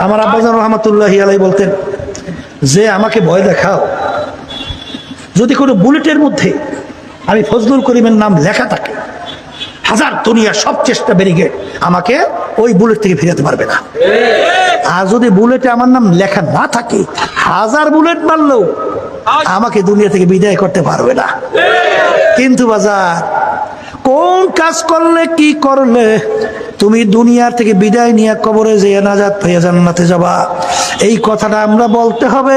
আমার আব্বাজান রহমাতুল্লাহি আলাইহি বলতেন যে আমাকে ভয় দেখাও, যদি কোনো বুলেটের মধ্যে আমি ফজলুল করিমের নাম লেখা থাকে, হাজার দুনিয়ার সব চেষ্টা ব্যারিকেড আমাকে ওই বুলেট থেকে ফিরাতে পারবে না। আর যদি বুলেটে আমার নাম লেখা না থাকে, হাজার বুলেট মারলেও আমাকে দুনিয়া থেকে বিদায় করতে পারবে না। কিন্তু বাজার, কোন কাজ করলে কি করলে তুমি দুনিয়ার থেকে বিদায় নিয়ে কবরে যেয়ে নাজাত পেয়ে জান্নাতে যাবা, এই কথাটা আমরা বলতে হবে।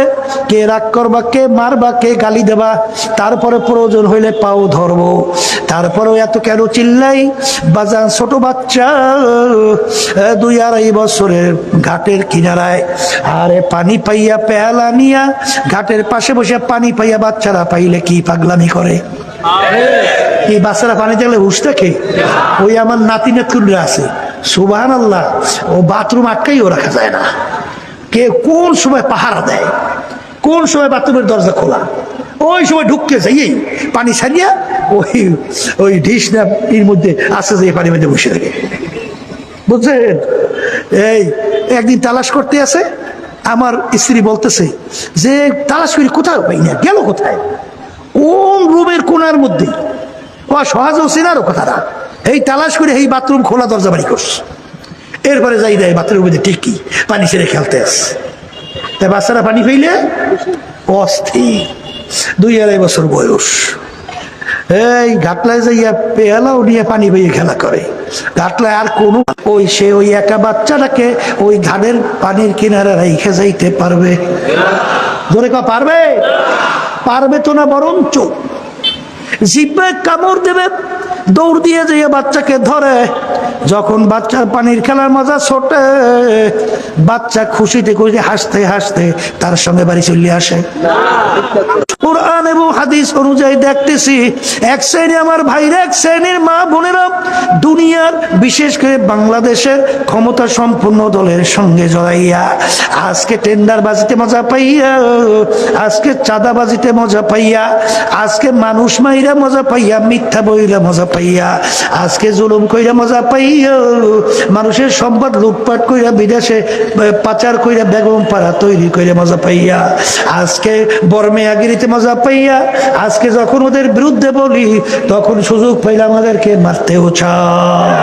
কে রাগ করবা, কে মারবা, কে গালি দেবা, তারপরে প্রয়োজন হইলে পাও ধরবো। তারপরেও এত কেন চিল্লাই বাজান? ছোট বাচ্চা 2-2.5 বছরের ঘাটের কিনারায়, আরে পানি পাইয়া পেয়ালা নিয়া ঘাটের পাশে বসে পানি পাইয়া বাচ্চারা পাইলে কি পাগলামি করে? এই বাচ্চারা পানি দেখলে হুশ থাকে? ওই আমার নাতি নাতকুনরা আছে, সুবহানাল্লাহ, ও বাথরুম আটকাইও রাখা যায় না। কে কোন সময় পাহারা দেয়, কোন সময় বাথরুমের দরজা খোলা, ওই সময় ঢুকতে যাই পানি ছাড়িয়া ওই ওই ঢিস না এর মধ্যে আসতে যাই পানির মধ্যে বসে থাকে, বুঝছেন? এই একদিন তালাশ করতে আছে, আমার স্ত্রী বলতেছে যে তালাশ করে কোথাও পাই না, গেল কোথায়? কোন রুমের কোনার মধ্যে, ও সহজেও চেনারও কথা না। এই তালাশ করে এই বাথরুম খোলা দরজা বাড়ি করছে। এরপরে যাই দেয় বাথরুমের মধ্যে ঠিকই পানি ছেড়ে খেলতে আস। তাই বাচ্চারা পানি পেইলে অস্থির, 2-2.5 বছর বয়স, এই ঘাটলায় যাইয়া পেয়ালাও নিয়ে পানি পেয়ে খেলা করে। ঘাটলায় আর কোনো ওই সে ওই একা বাচ্চাটাকে ওই ঘাটের পানির কিনারে রেখে যাইতে পারবে? ধরে কা পারবে? পারবে তো না, বরঞ্চ জিব্বে কামড় দেবে, দৌড় দিয়ে যেয়ে বাচ্চাকে ধরে। যখন বাচ্চার পানির খেলার মজা ছোটে, বাচ্চা খুশিতে খুশিতে হাসতে হাসতে তার সঙ্গে বাড়ি চলে আসে। কুরআন এবং হাদিস অনুযায়ী দেখতেছি, এক শ্রেণী আমার ভাইরা, এক শ্রেণীর মা বোনেরা দুনিয়ার বিশেষ করে বাংলাদেশের ক্ষমতা সম্পন্ন দলের সঙ্গে জড়াইয়া আজকে টেন্ডারবাজিতে মজা পাইয়া, আজকে চাঁদাবাজিতে মজা পাইয়া, আজকে মানুষ মাইরা মজা পাইয়া, মিথ্যা বইরা মজা পাইয়া, আজকে জুলুম কইরা মজা পাইয়া, মানুষের সম্পদ লুটপাট কইরা বিদেশে পাচার কইরা বেগম পাড়া তৈরি কইরা মজা পাইয়া, আজকে বর্মেয়াগিরিতে মজা পাইয়া, আজকে যখন ওদের বিরুদ্ধে বলি তখন সুযোগ পাইলে আমাদেরকে মারতেও চায়।